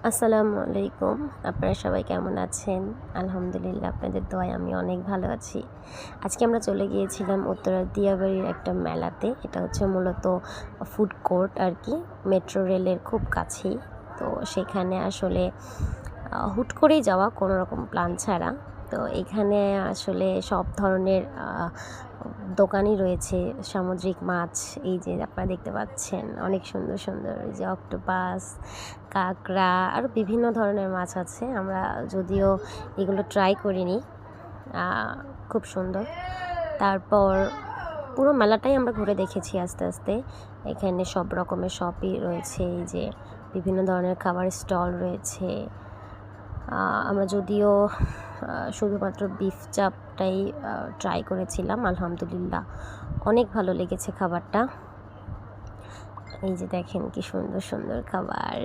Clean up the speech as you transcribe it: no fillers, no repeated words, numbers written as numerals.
আসসালামু আলাইকুম। আপনারা সবাই কেমন আছেন? আলহামদুলিল্লাহ, আপনাদের দোয়ায় আমি অনেক ভালো আছি। আজকে আমরা চলে গিয়েছিলাম উত্তরার দিয়াবাড়ির একটা মেলাতে। এটা হচ্ছে মূলত ফুড কোর্ট আর কি, মেট্রো রেলের খুব কাছেই। তো সেখানে আসলে হুট করেই যাওয়া, কোনো রকম প্ল্যান ছাড়া। তো এখানে আসলে সব ধরনের দোকানই রয়েছে। সামুদ্রিক মাছ, এই যে আপনারা দেখতে পাচ্ছেন, অনেক সুন্দর সুন্দর, এই যে অক্টোপাস, কাঁকড়া, আরও বিভিন্ন ধরনের মাছ আছে। আমরা যদিও এগুলো ট্রাই করিনি। খুব সুন্দর। তারপর পুরো মেলাটাই আমরা ঘুরে দেখেছি আস্তে আস্তে। এখানে সব রকমের শপই রয়েছে, এই যে বিভিন্ন ধরনের খাবারের স্টল রয়েছে। আমরা যদিও শুধুমাত্র বিফ চাপটাই ট্রাই করেছিলাম, আলহামদুলিল্লাহ অনেক ভালো লেগেছে খাবারটা। এই যে দেখেন কি সুন্দর সুন্দর খাবার।